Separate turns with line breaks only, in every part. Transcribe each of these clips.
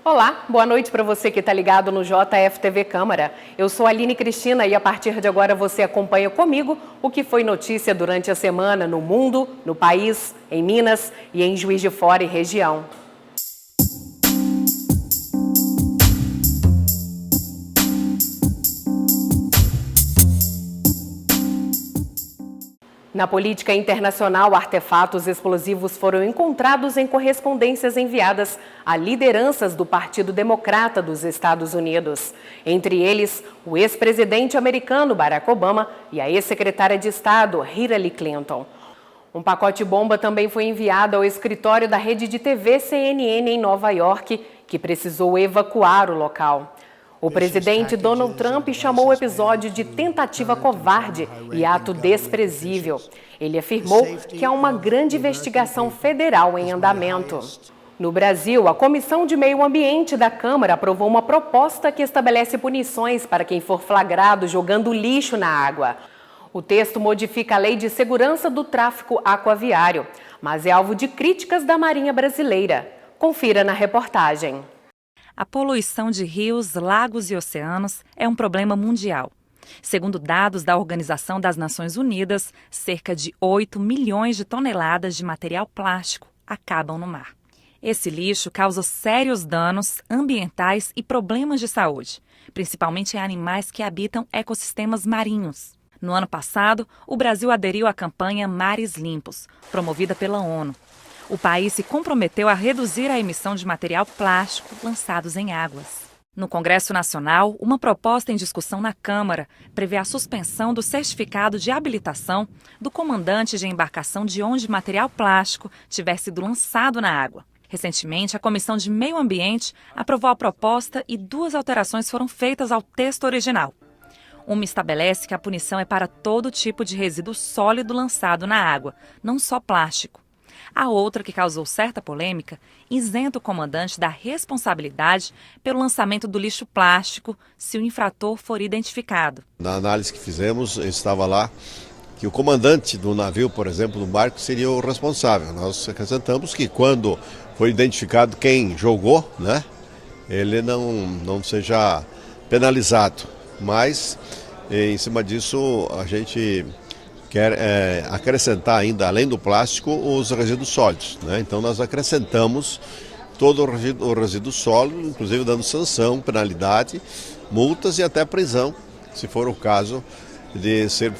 Olá, boa noite para você que está ligado no JFTV Câmara. Eu sou a Aline Cristina e a partir de agora você acompanha comigo o que foi notícia durante a semana no mundo, no país, em Minas e em Juiz de Fora e região. Na política internacional, artefatos explosivos foram encontrados em correspondências enviadas a lideranças do Partido Democrata dos Estados Unidos. Entre eles, o ex-presidente americano Barack Obama e a ex-secretária de Estado Hillary Clinton. Um pacote-bomba também foi enviado ao escritório da rede de TV CNN em Nova York, que precisou evacuar o local. O presidente Donald Trump chamou o episódio de tentativa covarde e ato desprezível. Ele afirmou que há uma grande investigação federal em andamento. No Brasil, a Comissão de Meio Ambiente da Câmara aprovou uma proposta que estabelece punições para quem for flagrado jogando lixo na água. O texto modifica a Lei de Segurança do Tráfico Aquaviário, mas é alvo de críticas da Marinha Brasileira. Confira na reportagem.
A poluição de rios, lagos e oceanos é um problema mundial. Segundo dados da Organização das Nações Unidas, cerca de 8 milhões de toneladas de material plástico acabam no mar. Esse lixo causa sérios danos ambientais e problemas de saúde, principalmente em animais que habitam ecossistemas marinhos. No ano passado, o Brasil aderiu à campanha Mares Limpos, promovida pela ONU. O país se comprometeu a reduzir a emissão de material plástico lançados em águas. No Congresso Nacional, uma proposta em discussão na Câmara prevê a suspensão do certificado de habilitação do comandante de embarcação de onde material plástico tiver sido lançado na água. Recentemente, a Comissão de Meio Ambiente aprovou a proposta e 2 alterações foram feitas ao texto original. Uma estabelece que a punição é para todo tipo de resíduo sólido lançado na água, não só plástico. A outra, que causou certa polêmica, isenta o comandante da responsabilidade pelo lançamento do lixo plástico se o infrator for identificado.
Na análise que fizemos, estava lá que o comandante do navio, por exemplo, do barco, seria o responsável. Nós acrescentamos que quando for identificado quem jogou, ele não seja penalizado. Mas, em cima disso, a gente quer acrescentar ainda, além do plástico, os resíduos sólidos. Então nós acrescentamos todo o resíduo sólido, inclusive dando sanção, penalidade, multas e até prisão, se for o caso de ser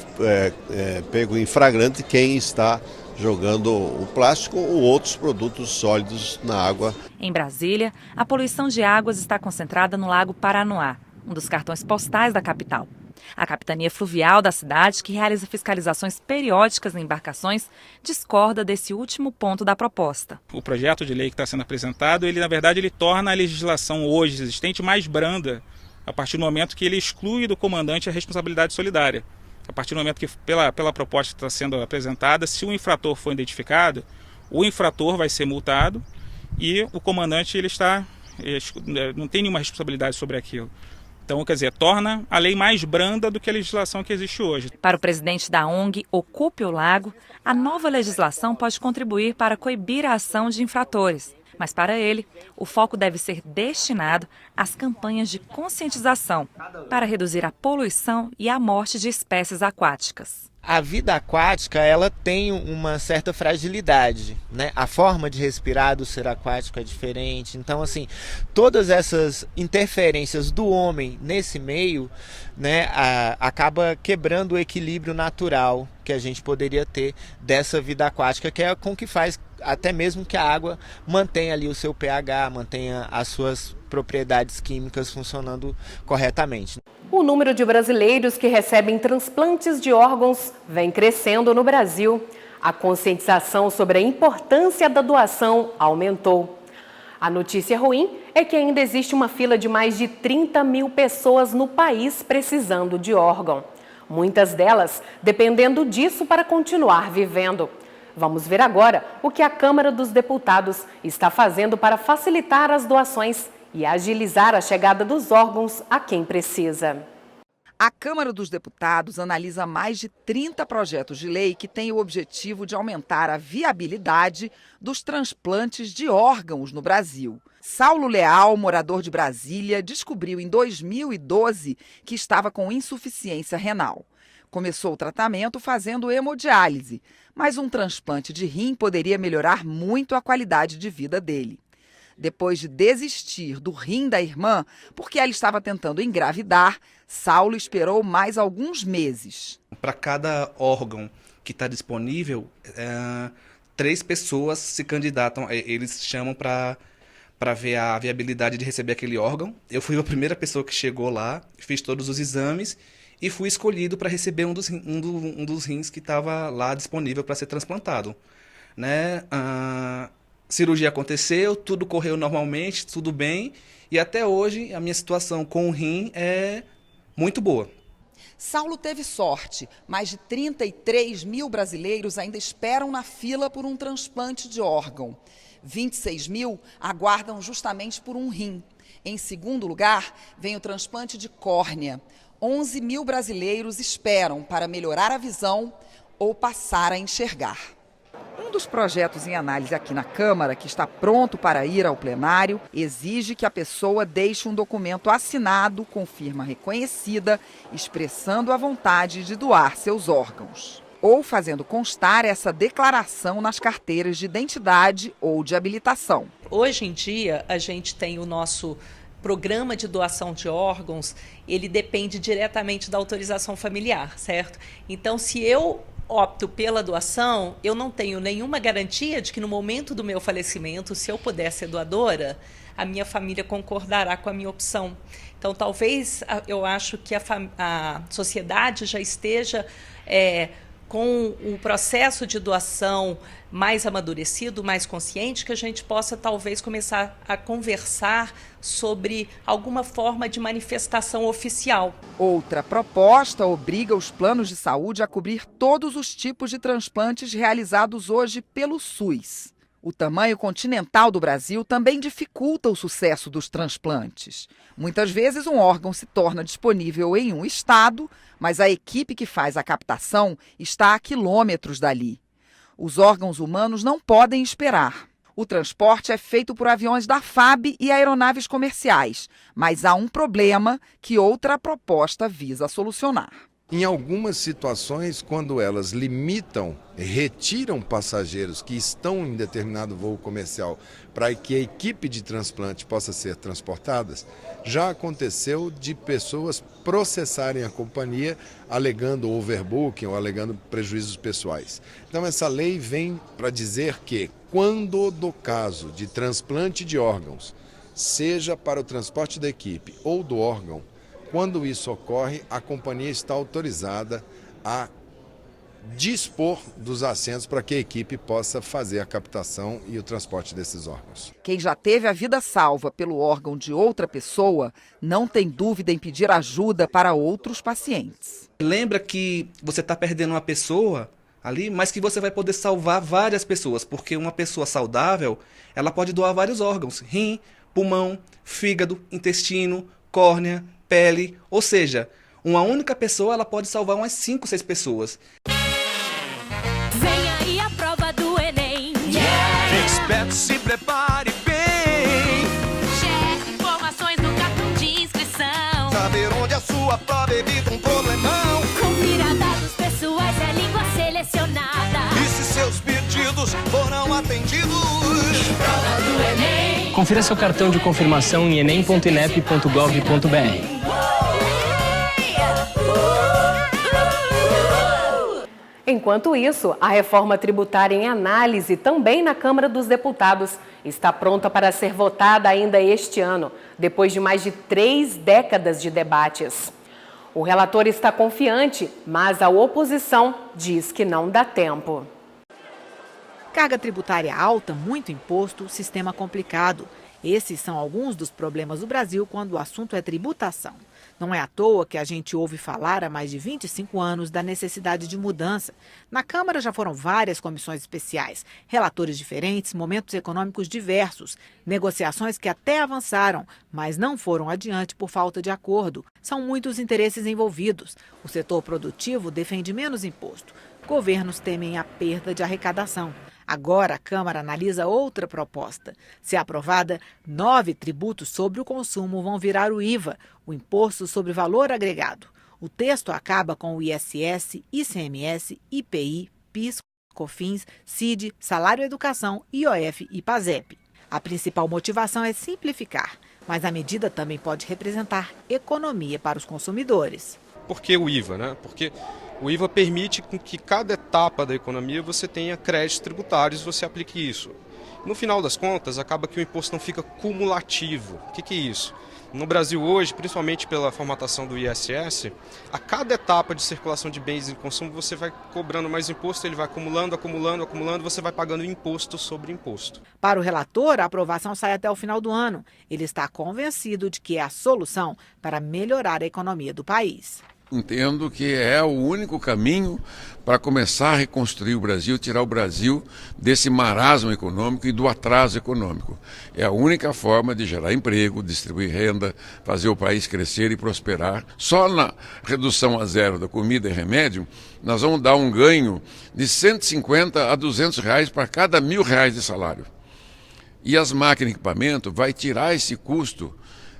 pego em flagrante quem está jogando o plástico ou outros produtos sólidos na água.
Em Brasília, a poluição de águas está concentrada no Lago Paranoá, um dos cartões postais da capital. A Capitania Fluvial da cidade, que realiza fiscalizações periódicas em embarcações, discorda desse último ponto da proposta.
O projeto de lei que está sendo apresentado, ele torna a legislação hoje existente mais branda, a partir do momento que ele exclui do comandante a responsabilidade solidária. A partir do momento que, pela proposta que está sendo apresentada, se o infrator for identificado, o infrator vai ser multado e o comandante não tem nenhuma responsabilidade sobre aquilo. Então, quer dizer, torna a lei mais branda do que a legislação que existe hoje.
Para o presidente da ONG Ocupe o Lago, a nova legislação pode contribuir para coibir a ação de infratores. Mas para ele, o foco deve ser destinado às campanhas de conscientização para reduzir a poluição e a morte de espécies aquáticas.
A vida aquática, ela tem uma certa fragilidade, A forma de respirar do ser aquático é diferente. Então, todas essas interferências do homem nesse meio, acaba quebrando o equilíbrio natural que a gente poderia ter dessa vida aquática, que é com que faz até mesmo que a água mantenha ali o seu pH, mantenha as suas propriedades químicas funcionando corretamente.
O número de brasileiros que recebem transplantes de órgãos vem crescendo no Brasil. A conscientização sobre a importância da doação aumentou. A notícia ruim é que ainda existe uma fila de mais de 30 mil pessoas no país precisando de órgão. Muitas delas dependendo disso para continuar vivendo. Vamos ver agora o que a Câmara dos Deputados está fazendo para facilitar as doações e agilizar a chegada dos órgãos a quem precisa.
A Câmara dos Deputados analisa mais de 30 projetos de lei que têm o objetivo de aumentar a viabilidade dos transplantes de órgãos no Brasil. Saulo Leal, morador de Brasília, descobriu em 2012 que estava com insuficiência renal. Começou o tratamento fazendo hemodiálise, mas um transplante de rim poderia melhorar muito a qualidade de vida dele. Depois de desistir do rim da irmã, porque ela estava tentando engravidar, Saulo esperou mais alguns meses.
Para cada órgão que está disponível, 3 pessoas se candidatam, eles chamam para ver a viabilidade de receber aquele órgão. Eu fui a primeira pessoa que chegou lá, fiz todos os exames e fui escolhido para receber um dos rins que estava lá disponível para ser transplantado. Né? A cirurgia aconteceu, tudo correu normalmente, tudo bem, e até hoje a minha situação com o rim é muito boa.
Saulo teve sorte. Mais de 33 mil brasileiros ainda esperam na fila por um transplante de órgão. 26 mil aguardam justamente por um rim. Em segundo lugar, vem o transplante de córnea. 11 mil brasileiros esperam para melhorar a visão ou passar a enxergar. Um dos projetos em análise aqui na Câmara, que está pronto para ir ao plenário, exige que a pessoa deixe um documento assinado com firma reconhecida, expressando a vontade de doar seus órgãos, ou fazendo constar essa declaração nas carteiras de identidade ou de habilitação.
Hoje em dia, a gente tem o nosso programa de doação de órgãos, ele depende diretamente da autorização familiar, certo? Então, se eu opto pela doação, eu não tenho nenhuma garantia de que no momento do meu falecimento, se eu puder ser doadora, a minha família concordará com a minha opção. Então, talvez eu acho que a sociedade já esteja com o processo de doação mais amadurecido, mais consciente, que a gente possa talvez começar a conversar sobre alguma forma de manifestação oficial.
Outra proposta obriga os planos de saúde a cobrir todos os tipos de transplantes realizados hoje pelo SUS. O tamanho continental do Brasil também dificulta o sucesso dos transplantes. Muitas vezes um órgão se torna disponível em um estado, mas a equipe que faz a captação está a quilômetros dali. Os órgãos humanos não podem esperar. O transporte é feito por aviões da FAB e aeronaves comerciais, mas há um problema que outra proposta visa solucionar.
Em algumas situações, quando elas retiram passageiros que estão em determinado voo comercial para que a equipe de transplante possa ser transportadas, já aconteceu de pessoas processarem a companhia alegando overbooking ou alegando prejuízos pessoais. Então essa lei vem para dizer que quando do caso de transplante de órgãos, seja para o transporte da equipe ou do órgão, quando isso ocorre, a companhia está autorizada a dispor dos assentos para que a equipe possa fazer a captação e o transporte desses órgãos.
Quem já teve a vida salva pelo órgão de outra pessoa não tem dúvida em pedir ajuda para outros pacientes.
Lembra que você está perdendo uma pessoa ali, mas que você vai poder salvar várias pessoas, porque uma pessoa saudável, ela pode doar vários órgãos: rim, pulmão, fígado, intestino, córnea, pele, ou seja, uma única pessoa ela pode salvar umas 5, 6 pessoas.
Vem aí a prova do Enem. Yeah!
Esperto, se prepare bem.
Cheque informações no cartão de inscrição.
Saber onde a sua prova evita um problemão.
Confira dados pessoais, é língua selecionada.
E se seus pedidos foram atendidos?
Prova do Enem.
Confira seu cartão de confirmação em enem.inep.gov.br.
Enquanto isso, a reforma tributária em análise também na Câmara dos Deputados está pronta para ser votada ainda este ano, depois de mais de 3 décadas de debates. O relator está confiante, mas a oposição diz que não dá tempo.
Carga tributária alta, muito imposto, sistema complicado. Esses são alguns dos problemas do Brasil quando o assunto é tributação. Não é à toa que a gente ouve falar há mais de 25 anos da necessidade de mudança. Na Câmara já foram várias comissões especiais, relatores diferentes, momentos econômicos diversos, negociações que até avançaram, mas não foram adiante por falta de acordo. São muitos interesses envolvidos. O setor produtivo defende menos imposto. Governos temem a perda de arrecadação. Agora, a Câmara analisa outra proposta. Se aprovada, 9 tributos sobre o consumo vão virar o IVA, o Imposto sobre Valor Agregado. O texto acaba com o ISS, ICMS, IPI, PIS, COFINS, CID, Salário Educação, IOF e PASEP. A principal motivação é simplificar, mas a medida também pode representar economia para os consumidores.
Por que o IVA, né? Porque o IVA permite que cada etapa da economia você tenha créditos tributários e você aplique isso. No final das contas, acaba que o imposto não fica cumulativo. O que é isso? No Brasil hoje, principalmente pela formatação do ISS, a cada etapa de circulação de bens e consumo você vai cobrando mais imposto, ele vai acumulando, você vai pagando imposto sobre imposto.
Para o relator, a aprovação sai até o final do ano. Ele está convencido de que é a solução para melhorar a economia do país.
Entendo que é o único caminho para começar a reconstruir o Brasil, tirar o Brasil desse marasmo econômico e do atraso econômico. É a única forma de gerar emprego, distribuir renda, fazer o país crescer e prosperar. Só na redução a zero da comida e remédio, nós vamos dar um ganho de 150 a 200 reais para cada R$1.000 de salário. E as máquinas e equipamento vai tirar esse custo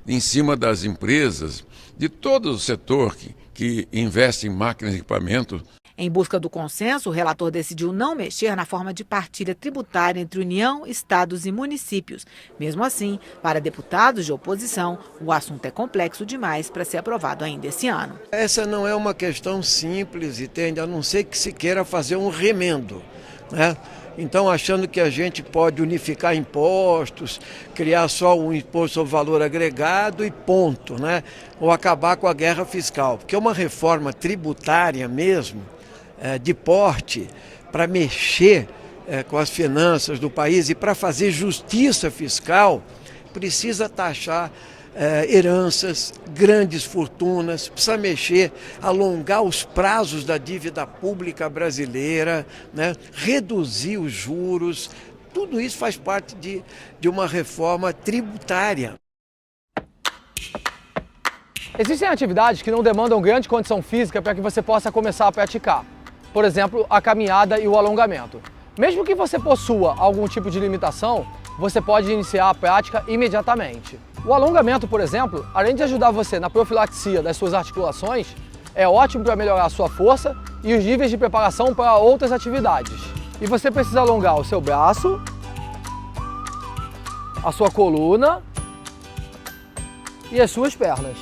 em cima das empresas, de todo o setor que investe em máquinas e equipamento.
Em busca do consenso, o relator decidiu não mexer na forma de partilha tributária entre União, estados e municípios. Mesmo assim, para deputados de oposição, o assunto é complexo demais para ser aprovado ainda esse ano.
Essa não é uma questão simples, entende? A não ser que se queira fazer um remendo, né? Então, achando que a gente pode unificar impostos, criar só um imposto sobre valor agregado e ponto, né? Ou acabar com a guerra fiscal. Porque uma reforma tributária mesmo, de porte, para mexer com as finanças do país e para fazer justiça fiscal, precisa taxar heranças, grandes fortunas, precisa mexer, alongar os prazos da dívida pública brasileira, né? Reduzir os juros, tudo isso faz parte de uma reforma tributária.
Existem atividades que não demandam grande condição física para que você possa começar a praticar. Por exemplo, a caminhada e o alongamento. Mesmo que você possua algum tipo de limitação, você pode iniciar a prática imediatamente. O alongamento, por exemplo, além de ajudar você na profilaxia das suas articulações, é ótimo para melhorar a sua força e os níveis de preparação para outras atividades. E você precisa alongar o seu braço, a sua coluna e as suas pernas.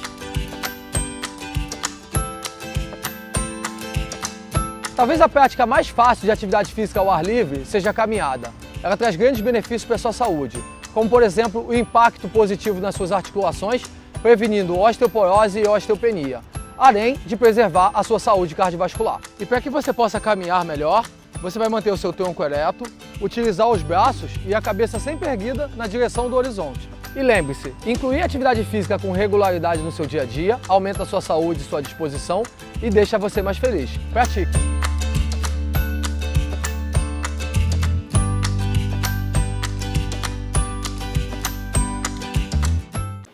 Talvez a prática mais fácil de atividade física ao ar livre seja a caminhada. Ela traz grandes benefícios para a sua saúde, como por exemplo o impacto positivo nas suas articulações, prevenindo osteoporose e osteopenia, além de preservar a sua saúde cardiovascular. E para que você possa caminhar melhor, você vai manter o seu tronco ereto, utilizar os braços e a cabeça sempre erguida na direção do horizonte. E lembre-se, incluir atividade física com regularidade no seu dia a dia aumenta a sua saúde e sua disposição e deixa você mais feliz. Pratique!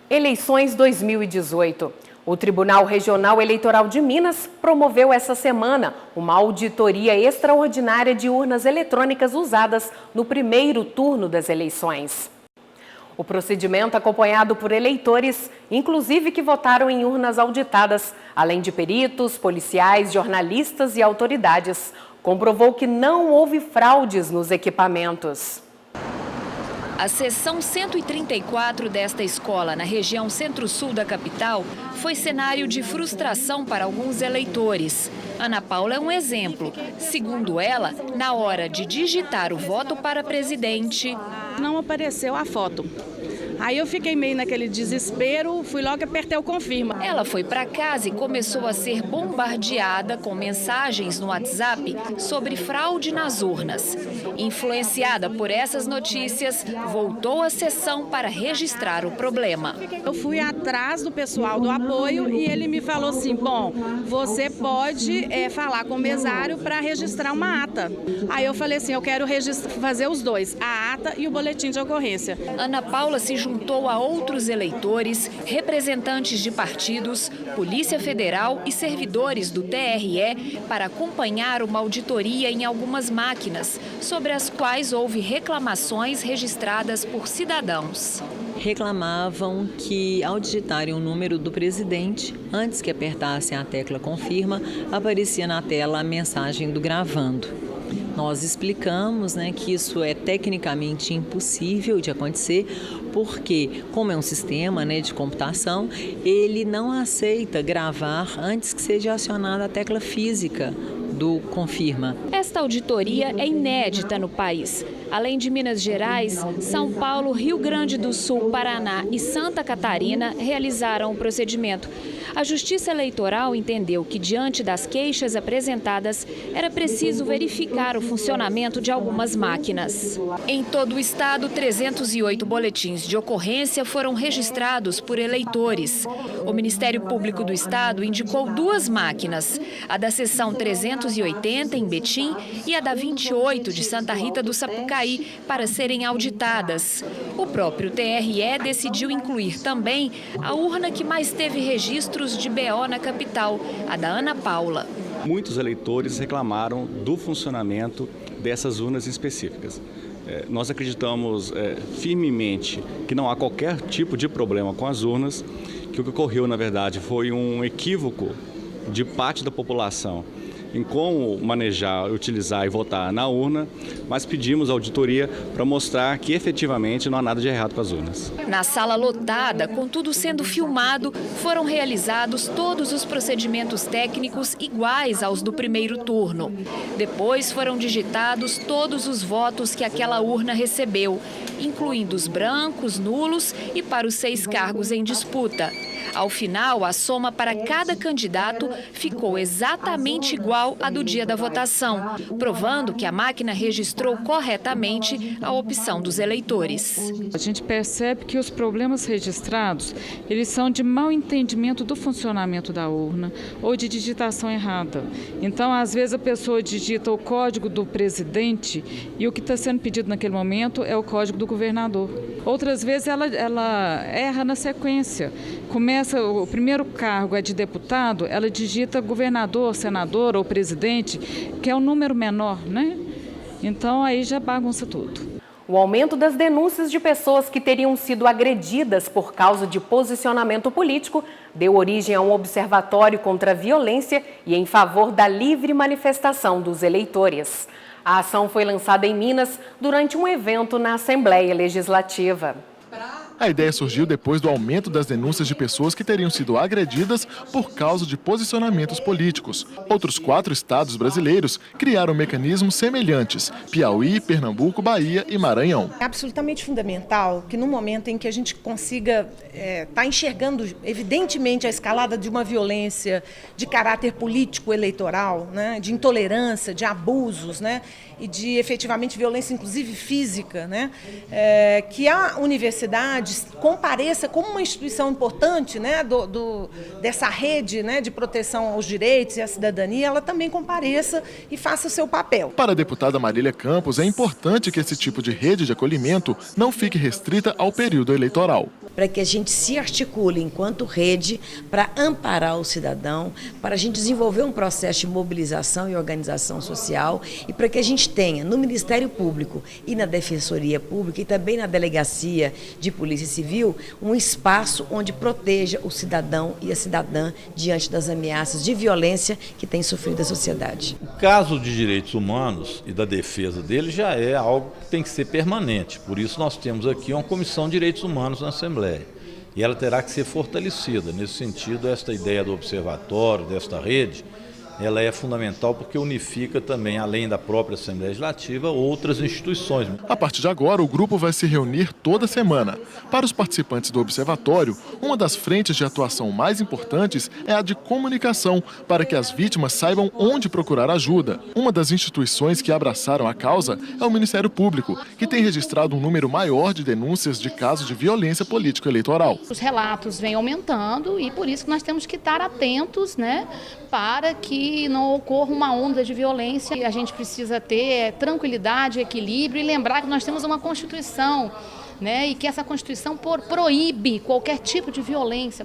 Eleições 2018. O Tribunal Regional Eleitoral de Minas promoveu essa semana uma auditoria extraordinária de urnas eletrônicas usadas no primeiro turno das eleições. O procedimento, acompanhado por eleitores, inclusive que votaram em urnas auditadas, além de peritos, policiais, jornalistas e autoridades, comprovou que não houve fraudes nos equipamentos.
A seção 134 desta escola, na região centro-sul da capital, foi cenário de frustração para alguns eleitores. Ana Paula é um exemplo. Segundo ela, na hora de digitar o voto para presidente,
não apareceu a foto. Aí eu fiquei meio naquele desespero, fui logo apertar o confirma.
Ela foi para casa e começou a ser bombardeada com mensagens no WhatsApp sobre fraude nas urnas. Influenciada por essas notícias, voltou à sessão para registrar o problema.
Eu fui atrás do pessoal do apoio e ele me falou assim, bom, você pode falar com o mesário para registrar uma ata. Aí eu falei assim, eu quero fazer os dois, a ata e o boletim de ocorrência.
Ana Paula se juntou juntou a outros eleitores, representantes de partidos, Polícia Federal e servidores do TRE para acompanhar uma auditoria em algumas máquinas, sobre as quais houve reclamações registradas por cidadãos.
Reclamavam que, ao digitarem o número do presidente, antes que apertassem a tecla confirma, aparecia na tela a mensagem do gravando. Nós explicamos, que isso é tecnicamente impossível de acontecer, porque, como é um sistema de computação, ele não aceita gravar antes que seja acionada a tecla física do confirma.
Esta auditoria é inédita no país. Além de Minas Gerais, São Paulo, Rio Grande do Sul, Paraná e Santa Catarina realizaram o procedimento. A Justiça Eleitoral entendeu que, diante das queixas apresentadas, era preciso verificar o funcionamento de algumas máquinas. Em todo o estado, 308 boletins de ocorrência foram registrados por eleitores. O Ministério Público do Estado indicou 2 máquinas, a da seção 380 em Betim e a da 28 de Santa Rita do Sapucaí, para serem auditadas. O próprio TRE decidiu incluir também a urna que mais teve registros de BO na capital, a da Ana Paula.
Muitos eleitores reclamaram do funcionamento dessas urnas específicas. Nós acreditamos firmemente que não há qualquer tipo de problema com as urnas, que o que ocorreu, na verdade, foi um equívoco de parte da população em como manejar, utilizar e votar na urna, mas pedimos auditoria para mostrar que efetivamente não há nada de errado com as urnas.
Na sala lotada, com tudo sendo filmado, foram realizados todos os procedimentos técnicos iguais aos do primeiro turno. Depois foram digitados todos os votos que aquela urna recebeu, incluindo os brancos, nulos e para os 6 cargos em disputa. Ao final, a soma para cada candidato ficou exatamente igual à do dia da votação, provando que a máquina registrou corretamente a opção dos eleitores.
A gente percebe que os problemas registrados, eles são de mau entendimento do funcionamento da urna ou de digitação errada. Então, às vezes, a pessoa digita o código do presidente e o que está sendo pedido naquele momento é o código do governador. Outras vezes, ela erra na sequência. O primeiro cargo é de deputado, ela digita governador, senador ou presidente, que é um número menor, Então aí já bagunça tudo.
O aumento das denúncias de pessoas que teriam sido agredidas por causa de posicionamento político deu origem a um observatório contra a violência e em favor da livre manifestação dos eleitores. A ação foi lançada em Minas durante um evento na Assembleia Legislativa.
A ideia surgiu depois do aumento das denúncias de pessoas que teriam sido agredidas por causa de posicionamentos políticos. Outros 4 estados brasileiros criaram mecanismos semelhantes: Piauí, Pernambuco, Bahia e Maranhão.
É absolutamente fundamental que no momento em que a gente consiga estar enxergando evidentemente a escalada de uma violência de caráter político eleitoral, de intolerância, de abusos, e de efetivamente violência inclusive física, que a universidade compareça como uma instituição importante dessa rede de proteção aos direitos e à cidadania, ela também compareça e faça o seu papel.
Para a deputada Marília Campos, é importante que esse tipo de rede de acolhimento não fique restrita ao período eleitoral.
Para que a gente se articule enquanto rede para amparar o cidadão, para a gente desenvolver um processo de mobilização e organização social e para que a gente tenha no Ministério Público e na Defensoria Pública e também na Delegacia de Polícia Civil um espaço onde proteja o cidadão e a cidadã diante das ameaças de violência que tem sofrido a sociedade.
O caso de direitos humanos e da defesa dele já é algo que tem que ser permanente. Por isso nós temos aqui uma Comissão de Direitos Humanos na Assembleia. E ela terá que ser fortalecida. Nesse sentido, esta ideia do observatório, desta rede, ela é fundamental porque unifica também, além da própria Assembleia Legislativa, outras instituições.
A partir de agora, o grupo vai se reunir toda semana. Para os participantes do observatório, uma das frentes de atuação mais importantes é a de comunicação, para que as vítimas saibam onde procurar ajuda. Uma das instituições que abraçaram a causa é o Ministério Público, que tem registrado um número maior de denúncias de casos de violência político-eleitoral.
Os relatos vêm aumentando e por isso que nós temos que estar atentos, para que não ocorra uma onda de violência. A gente precisa ter tranquilidade, equilíbrio e lembrar que nós temos uma Constituição né, e que essa Constituição proíbe qualquer tipo de violência.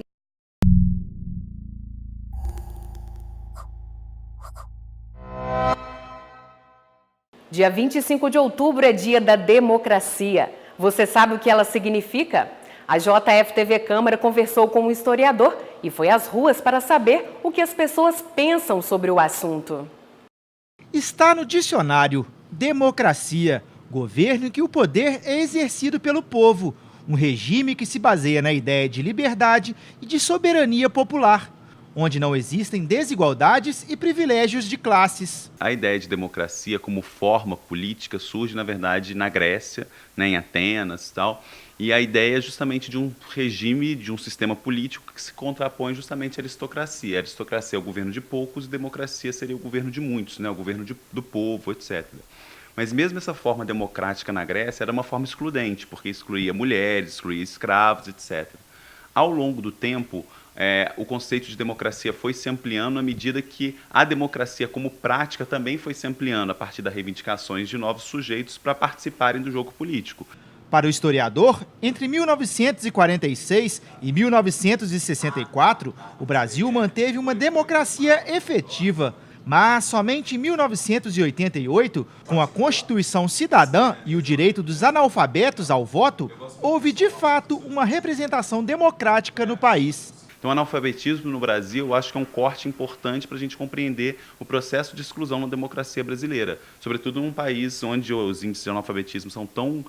Dia 25 de outubro é dia da democracia. Você sabe o que ela significa? A JF-TV Câmara conversou com um historiador e foi às ruas para saber o que as pessoas pensam sobre o assunto.
Está no dicionário: democracia, governo em que o poder é exercido pelo povo, um regime que se baseia na ideia de liberdade e de soberania popular, onde não existem desigualdades e privilégios de classes.
A ideia de democracia como forma política surge, na verdade, na Grécia, né, em Atenas e tal. E a ideia é justamente de um regime, de um sistema político que se contrapõe justamente à aristocracia. A aristocracia é o governo de poucos e democracia seria o governo de muitos, né, o governo do povo, etc. Mas mesmo essa forma democrática na Grécia era uma forma excludente, porque excluía mulheres, excluía escravos, etc. Ao longo do tempo, o conceito de democracia foi se ampliando à medida que a democracia como prática também foi se ampliando a partir das reivindicações de novos sujeitos para participarem do jogo político.
Para o historiador, entre 1946 e 1964, o Brasil manteve uma democracia efetiva. Mas somente em 1988, com a Constituição Cidadã e o direito dos analfabetos ao voto, houve de fato uma representação democrática no país.
Então, o analfabetismo no Brasil, eu acho que é um corte importante para a gente compreender o processo de exclusão na democracia brasileira. Sobretudo num país onde os índices de analfabetismo são tão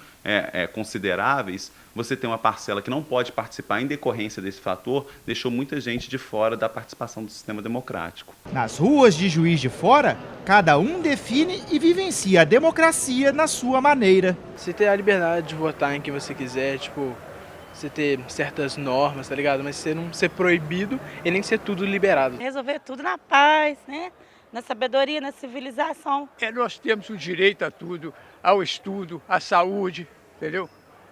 consideráveis, você tem uma parcela que não pode participar em decorrência desse fator, deixou muita gente de fora da participação do sistema democrático.
Nas ruas de Juiz de Fora, cada um define e vivencia a democracia na sua maneira.
Você ter a liberdade de votar em quem você quiser, você ter certas normas, tá ligado? Mas você não ser proibido e nem ser tudo liberado.
Resolver tudo na paz, né? Na sabedoria, na civilização.
Nós temos o direito a tudo, ao estudo, à saúde, entendeu?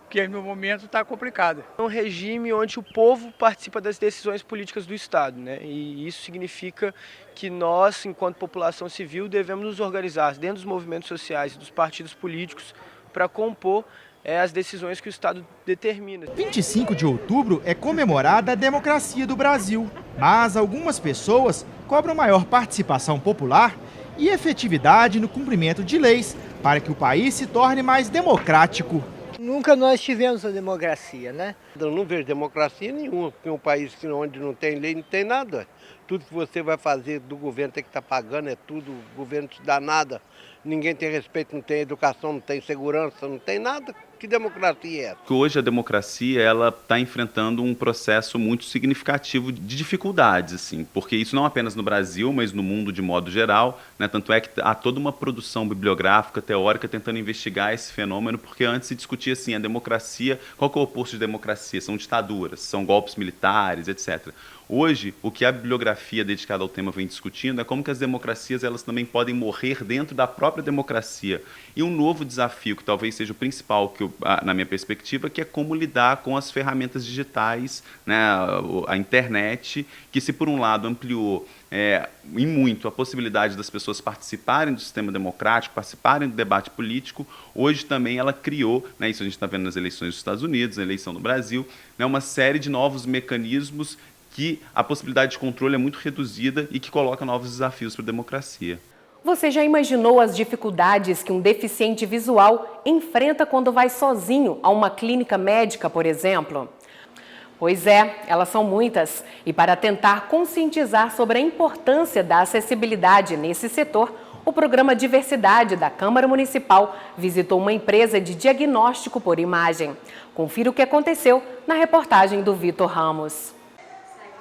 Que no momento está complicado.
É um regime onde o povo participa das decisões políticas do Estado, né? E isso significa que nós, enquanto população civil, devemos nos organizar dentro dos movimentos sociais e dos partidos políticos para compor as decisões que o Estado determina.
25 de outubro é comemorada a democracia do Brasil, mas algumas pessoas cobram maior participação popular e efetividade no cumprimento de leis para que o país se torne mais democrático.
Nunca nós tivemos a democracia, né?
Eu não vejo democracia nenhuma, porque um país onde não tem lei não tem nada. Tudo que você vai fazer do governo tem que estar pagando, é tudo, o governo te dá nada. Ninguém tem respeito, não tem educação, não tem segurança, não tem nada. Que democracia é essa?
Hoje a democracia ela está enfrentando um processo muito significativo de dificuldades, assim, porque isso não apenas no Brasil, mas no mundo de modo geral, né? Tanto é que há toda uma produção bibliográfica, teórica, tentando investigar esse fenômeno, porque antes se discutia assim, a democracia, qual que é o oposto de democracia? São ditaduras, são golpes militares, etc. Hoje, o que a bibliografia dedicada ao tema vem discutindo é como que as democracias elas também podem morrer dentro da própria democracia. E um novo desafio, que talvez seja o principal, na minha perspectiva, que é como lidar com as ferramentas digitais, né, a internet, que se por um lado ampliou em muito a possibilidade das pessoas participarem do sistema democrático, participarem do debate político, hoje também ela criou, né, isso a gente está vendo nas eleições dos Estados Unidos, na eleição do Brasil, né, uma série de novos mecanismos que a possibilidade de controle é muito reduzida e que coloca novos desafios para a democracia.
Você já imaginou as dificuldades que um deficiente visual enfrenta quando vai sozinho a uma clínica médica, por exemplo? Pois é, elas são muitas. E para tentar conscientizar sobre a importância da acessibilidade nesse setor, o programa Diversidade da Câmara Municipal visitou uma empresa de diagnóstico por imagem. Confira o que aconteceu na reportagem do Vitor Ramos.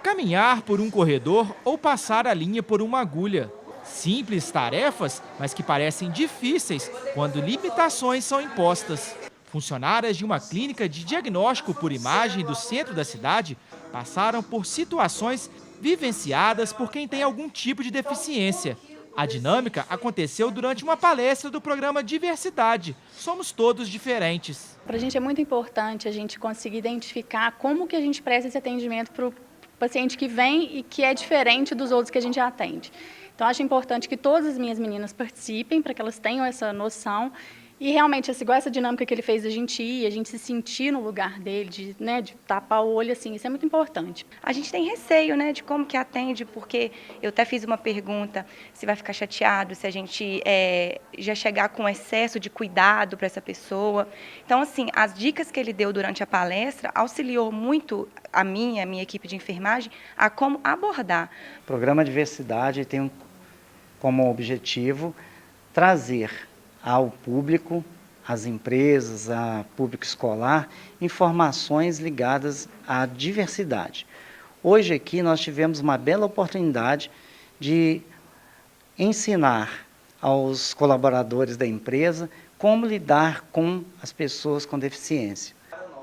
Caminhar por um corredor ou passar a linha por uma agulha. Simples tarefas, mas que parecem difíceis quando limitações são impostas. Funcionárias de uma clínica de diagnóstico por imagem do centro da cidade passaram por situações vivenciadas por quem tem algum tipo de deficiência. A dinâmica aconteceu durante uma palestra do programa Diversidade. Somos todos diferentes.
Para a gente é muito importante a gente conseguir identificar como que a gente presta esse atendimento para o paciente que vem e que é diferente dos outros que a gente atende. Então, acho importante que todas as minhas meninas participem, para que elas tenham essa noção E realmente, assim, igual essa dinâmica que ele fez a gente ir, a gente se sentir no lugar dele, de tapar o olho, assim, isso é muito importante.
A gente tem receio, né, de como que atende, porque eu até fiz uma pergunta se vai ficar chateado, se a gente já chegar com excesso de cuidado para essa pessoa. Então, assim, as dicas que ele deu durante a palestra auxiliou muito a minha equipe de enfermagem, a como abordar.
O programa Diversidade tem como objetivo trazer ao público, às empresas, ao público escolar, informações ligadas à diversidade. Hoje aqui nós tivemos uma bela oportunidade de ensinar aos colaboradores da empresa como lidar com as pessoas com deficiência.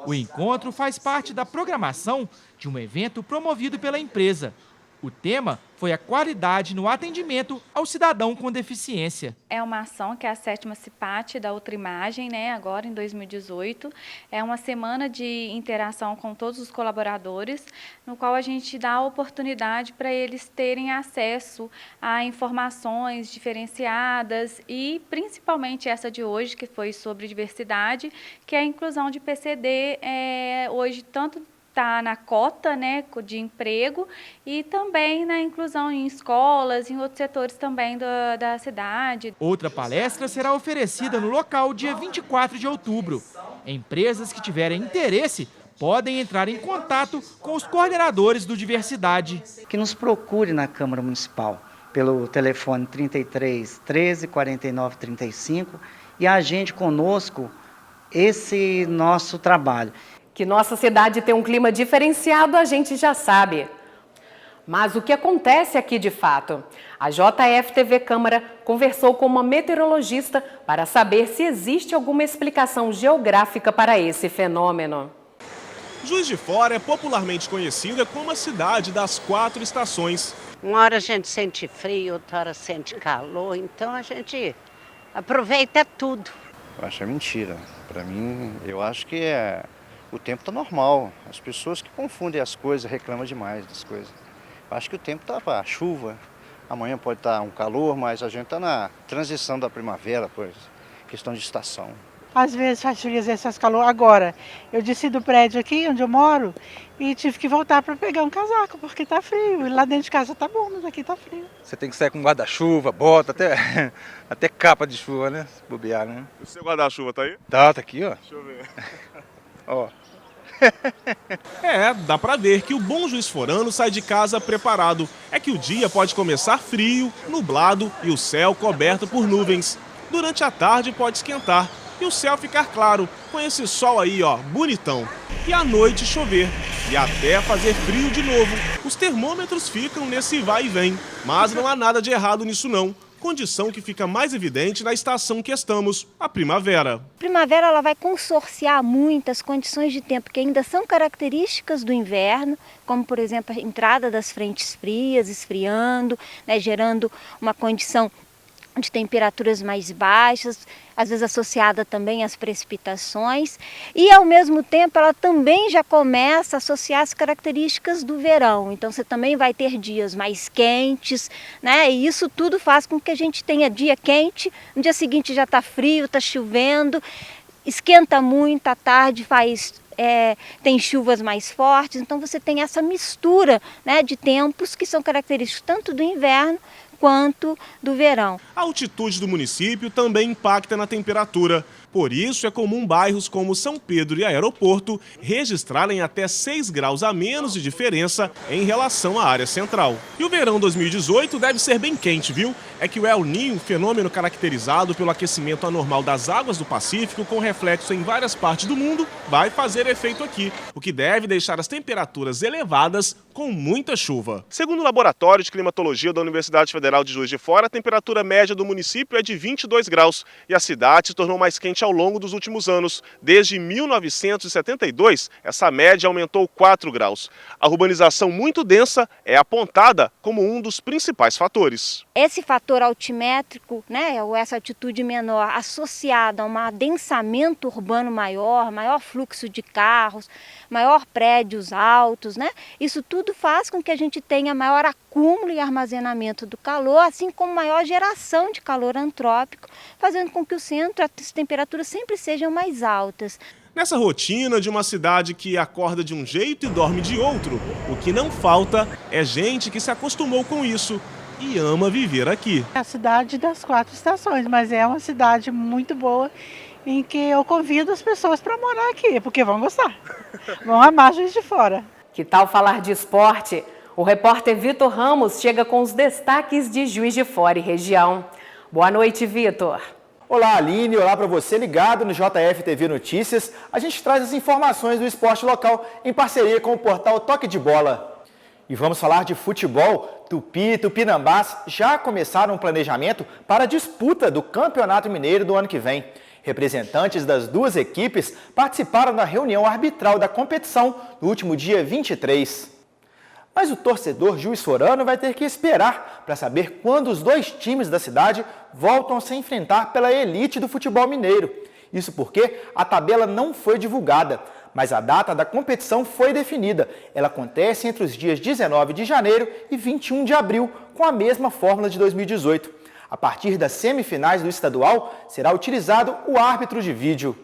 O encontro faz parte da programação de um evento promovido pela empresa. O tema foi a qualidade no atendimento ao cidadão com deficiência.
É uma ação que é a 7ª CIPAT da Outra Imagem, agora em 2018. É uma semana de interação com todos os colaboradores, no qual a gente dá a oportunidade para eles terem acesso a informações diferenciadas e principalmente essa de hoje, que foi sobre diversidade, que é a inclusão de PCD hoje tanto está na cota de emprego e também na inclusão em escolas, em outros setores também da cidade.
Outra palestra será oferecida no local dia 24 de outubro. Empresas que tiverem interesse podem entrar em contato com os coordenadores do Diversidade.
Que nos procure na Câmara Municipal pelo telefone 33 13 49 35 e agende conosco esse nosso trabalho.
Que nossa cidade tem um clima diferenciado, a gente já sabe. Mas o que acontece aqui de fato? A JF-TV Câmara conversou com uma meteorologista para saber se existe alguma explicação geográfica para esse fenômeno.
Juiz de Fora é popularmente conhecida como a cidade das 4 estações.
Uma hora a gente sente frio, outra hora sente calor, então a gente aproveita tudo.
Eu acho mentira. Para mim, eu acho que o tempo está normal. As pessoas que confundem as coisas, reclamam demais das coisas. Eu acho que o tempo está para chuva. Amanhã pode estar um calor, mas a gente está na transição da primavera, pois questão de estação.
Às vezes faz frio, às vezes faz calor. Agora, eu desci do prédio aqui onde eu moro e tive que voltar para pegar um casaco, porque está frio. E lá dentro de casa está bom, mas aqui está frio.
Você tem que sair com guarda-chuva, bota, até capa de chuva, né? Se bobear, né?
O seu guarda-chuva tá aí?
Tá aqui, ó.
Deixa eu ver.
Ó.
Dá pra ver que o bom juiz-forano sai de casa preparado. É que o dia pode começar frio, nublado e o céu coberto por nuvens. Durante a tarde pode esquentar e o céu ficar claro, com esse sol aí, ó, bonitão. E à noite chover. E até fazer frio de novo. Os termômetros ficam nesse vai e vem. Mas não há nada de errado nisso não. Condição que fica mais evidente na estação que estamos, a primavera.
A primavera ela vai consorciar muitas condições de tempo que ainda são características do inverno, como por exemplo a entrada das frentes frias, esfriando, gerando uma condição de temperaturas mais baixas, às vezes associada também às precipitações, e ao mesmo tempo ela também já começa a associar as características do verão, então você também vai ter dias mais quentes, e isso tudo faz com que a gente tenha dia quente, no dia seguinte já está frio, está chovendo, esquenta muito, à tarde tem chuvas mais fortes, então você tem essa mistura de tempos que são característicos tanto do inverno quanto do verão.
A altitude do município também impacta na temperatura. Por isso, é comum bairros como São Pedro e Aeroporto registrarem até 6 graus a menos de diferença em relação à área central. E o verão 2018 deve ser bem quente, viu? É que o El Niño, fenômeno caracterizado pelo aquecimento anormal das águas do Pacífico, com reflexo em várias partes do mundo, vai fazer efeito aqui, o que deve deixar as temperaturas elevadas com muita chuva. Segundo o Laboratório de Climatologia da Universidade Federal de Juiz de Fora, a temperatura média do município é de 22 graus e a cidade se tornou mais quente ao longo dos últimos anos. Desde 1972, essa média aumentou 4 graus. A urbanização muito densa é apontada como um dos principais fatores.
Esse fator altimétrico, né, ou essa altitude menor, associada a um adensamento urbano maior fluxo de carros, maior prédios altos, né, isso tudo faz com que a gente tenha maior acúmulo e armazenamento do calor, assim como maior geração de calor antrópico, fazendo com que o centro, as temperaturas sempre sejam mais altas.
Nessa rotina de uma cidade que acorda de um jeito e dorme de outro, o que não falta é gente que se acostumou com isso e ama viver aqui.
É a cidade das 4 estações, mas é uma cidade muito boa em que eu convido as pessoas para morar aqui, porque vão gostar, vão amar Juiz de Fora.
Que tal falar de esporte? O repórter Vitor Ramos chega com os destaques de Juiz de Fora e região. Boa noite, Vitor.
Olá, Aline. Olá para você ligado no JF TV Notícias. A gente traz as informações do esporte local em parceria com o portal Toque de Bola. E vamos falar de futebol. Tupi e Tupinambás já começaram o planejamento para a disputa do Campeonato Mineiro do ano que vem. Representantes das duas equipes participaram da reunião arbitral da competição no último dia 23. Mas o torcedor juiz-forano vai ter que esperar para saber quando os dois times da cidade voltam a se enfrentar pela elite do futebol mineiro. Isso porque a tabela não foi divulgada, mas a data da competição foi definida. Ela acontece entre os dias 19 de janeiro e 21 de abril, com a mesma fórmula de 2018. A partir das semifinais do estadual, será utilizado o árbitro de vídeo.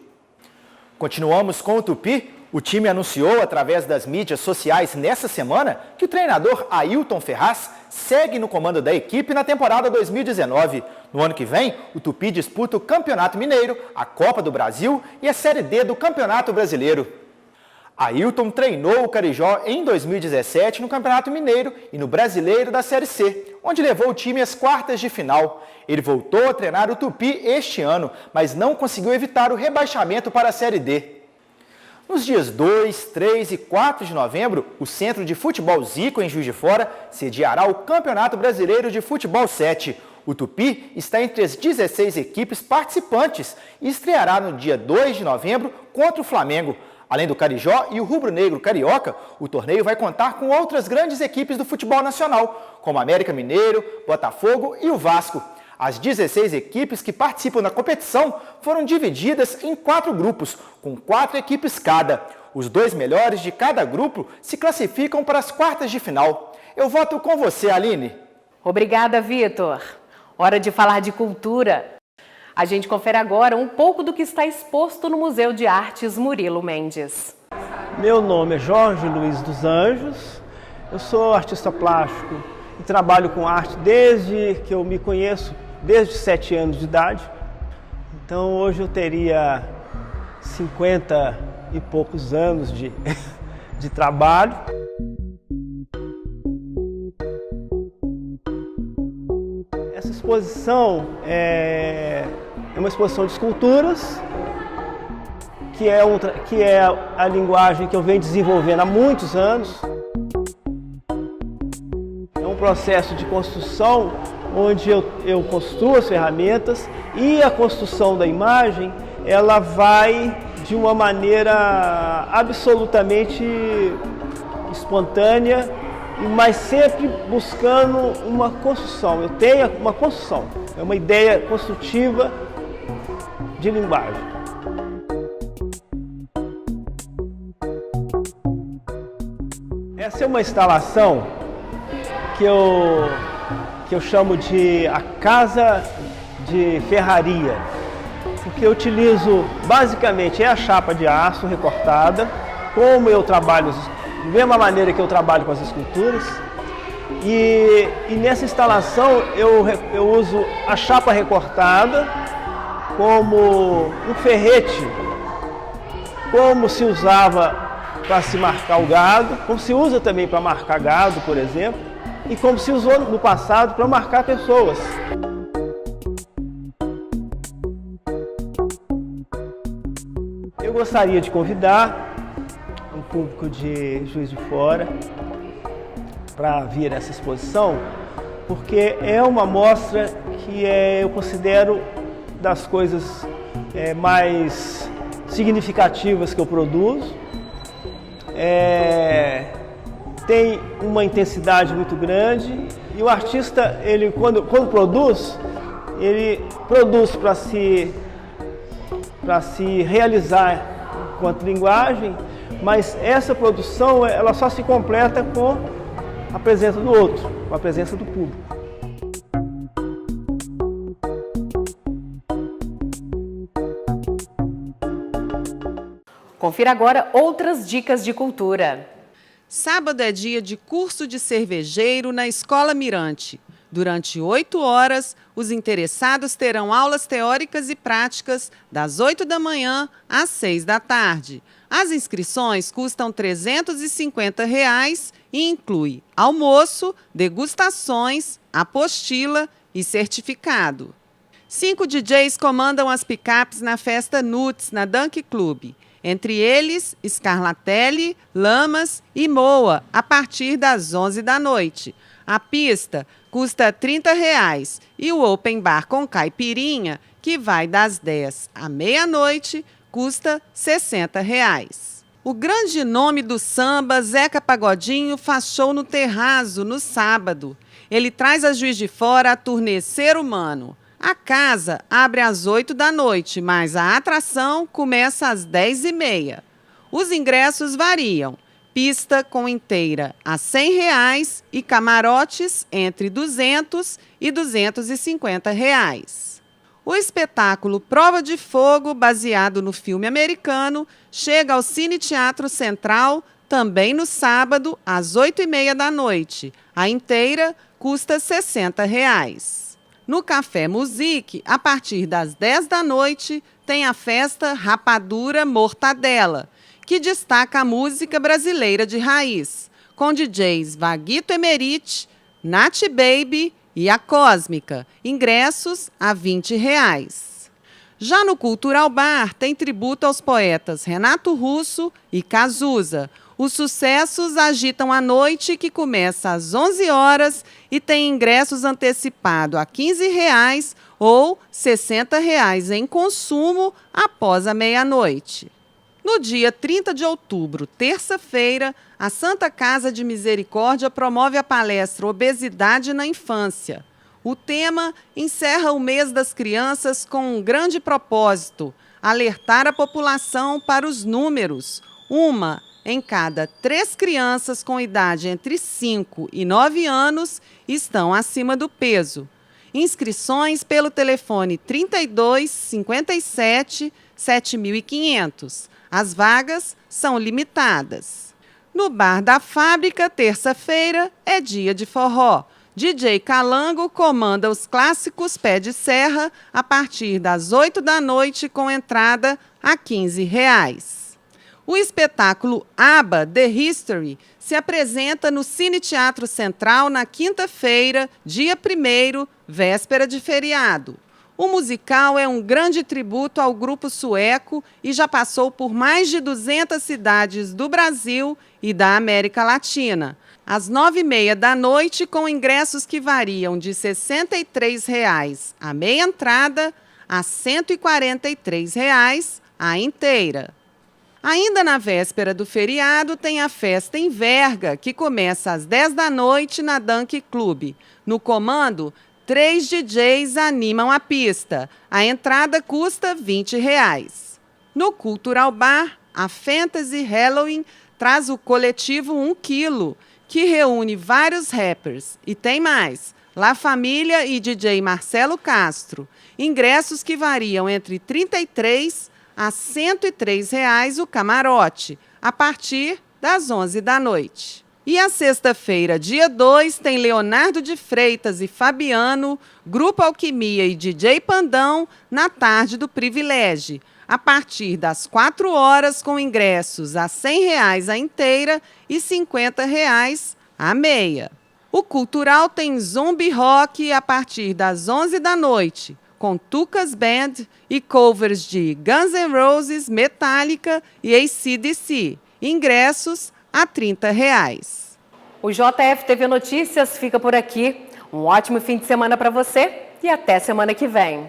Continuamos com o Tupi. O time anunciou, através das mídias sociais nessa semana, que o treinador Ailton Ferraz segue no comando da equipe na temporada 2019. No ano que vem, o Tupi disputa o Campeonato Mineiro, a Copa do Brasil e a Série D do Campeonato Brasileiro. Ailton treinou o Carijó em 2017 no Campeonato Mineiro e no Brasileiro da Série C, onde levou o time às quartas de final. Ele voltou a treinar o Tupi este ano, mas não conseguiu evitar o rebaixamento para a Série D. Nos dias 2, 3 e 4 de novembro, o Centro de Futebol Zico, em Juiz de Fora, sediará o Campeonato Brasileiro de Futebol 7. O Tupi está entre as 16 equipes participantes e estreará no dia 2 de novembro contra o Flamengo. Além do Carijó e o rubro-negro carioca, o torneio vai contar com outras grandes equipes do futebol nacional, como América Mineiro, Botafogo e o Vasco. As 16 equipes que participam da competição foram divididas em 4 grupos, com 4 equipes cada. Os 2 melhores de cada grupo se classificam para as quartas de final. Eu volto com você, Aline.
Obrigada, Vitor. Hora de falar de cultura. A gente confere agora um pouco do que está exposto no Museu de Artes Murilo Mendes.
Meu nome é Jorge Luiz dos Anjos, eu sou artista plástico e trabalho com arte desde que eu me conheço, desde 7 anos de idade. Então hoje eu teria 50 e poucos anos de trabalho. Essa exposição é uma exposição de esculturas, que é a linguagem que eu venho desenvolvendo há muitos anos. É um processo de construção onde eu construo as ferramentas e a construção da imagem ela vai de uma maneira absolutamente espontânea, mas sempre buscando uma construção. Eu tenho uma construção, é uma ideia construtiva de linguagem. Essa é uma instalação que eu chamo de a casa de ferraria, porque eu utilizo basicamente a chapa de aço recortada, como eu trabalho, da mesma maneira que eu trabalho com as esculturas, e nessa instalação eu uso a chapa recortada como um ferrete, como se usava para se marcar o gado, como se usa também para marcar gado, por exemplo, e como se usou no passado para marcar pessoas. Eu gostaria de convidar o público de Juiz de Fora para vir nessa exposição, porque é uma mostra que eu considero das coisas mais significativas que eu produzo. Tem uma intensidade muito grande e o artista, ele quando produz, ele produz para se realizar enquanto linguagem, mas essa produção ela só se completa com a presença do outro, com a presença do público.
Confira agora outras dicas de cultura.
Sábado é dia de curso de cervejeiro na Escola Mirante. Durante 8 horas, os interessados terão aulas teóricas e práticas das 8 da manhã às 6 da tarde. As inscrições custam R$ 350 e inclui almoço, degustações, apostila e certificado. 5 DJs comandam as picapes na festa Nuts, na Dunk Club. Entre eles, Scarlatelli, Lamas e Moa, a partir das 11 da noite. A pista custa R$ 30 e o open bar com caipirinha, que vai das 10 à meia-noite, custa R$ 60. O grande nome do samba, Zeca Pagodinho, faz show no Terraço no sábado. Ele traz a Juiz de Fora a turnê Ser Humano. A casa abre às 8 da noite, mas a atração começa às 10h30. Os ingressos variam. Pista com inteira a R$ 100 e camarotes entre R$ 200 e R$ 250. O espetáculo Prova de Fogo, baseado no filme americano, chega ao Cine Teatro Central também no sábado, às 8h30 da noite. A inteira custa R$ 60. No Café Musique, a partir das 10 da noite, tem a festa Rapadura Mortadela, que destaca a música brasileira de raiz, com DJs Vaguito Emerite, Nath Baby e a Cósmica, ingressos a R$ 20. Já no Cultural Bar, tem tributo aos poetas Renato Russo e Cazuza. Os sucessos agitam a noite, que começa às 11 horas e tem ingressos antecipados a R$ 15 ou R$ 60 em consumo após a meia-noite. No dia 30 de outubro, terça-feira, a Santa Casa de Misericórdia promove a palestra Obesidade na Infância. O tema encerra o mês das crianças com um grande propósito: alertar a população para os números. Uma em cada 3 crianças com idade entre 5 e 9 anos estão acima do peso. Inscrições pelo telefone 32 57 7500. As vagas são limitadas. No Bar da Fábrica, terça-feira, é dia de forró. DJ Calango comanda os clássicos Pé de Serra a partir das 8 da noite, com entrada a R$ 15. O espetáculo ABBA The History se apresenta no Cine Teatro Central na quinta-feira, dia 1º, véspera de feriado. O musical é um grande tributo ao grupo sueco e já passou por mais de 200 cidades do Brasil e da América Latina. Às 9h30 da noite, com ingressos que variam de R$ 63 a meia entrada a R$ 143 a inteira. Ainda na véspera do feriado, tem a festa em Verga, que começa às 10 da noite na Dunk Club. No comando, 3 DJs animam a pista. A entrada custa R$ 20. No Cultural Bar, a Fantasy Halloween traz o coletivo 1 Quilo, que reúne vários rappers. E tem mais: La Família e DJ Marcelo Castro. Ingressos que variam entre R$ 33 a R$ 103 o camarote, a partir das 11 da noite. E a sexta-feira, dia 2, tem Leonardo de Freitas e Fabiano, Grupo Alquimia e DJ Pandão na tarde do Privilégio, a partir das 4 horas, com ingressos a R$ 100 a inteira e R$ 50 a meia. O Cultural tem Zombie Rock a partir das 11 da noite, com Tucas Band e covers de Guns N' Roses, Metallica e AC/DC. Ingressos a R$ 30.
O JF TV Notícias fica por aqui. Um ótimo fim de semana para você e até semana que vem.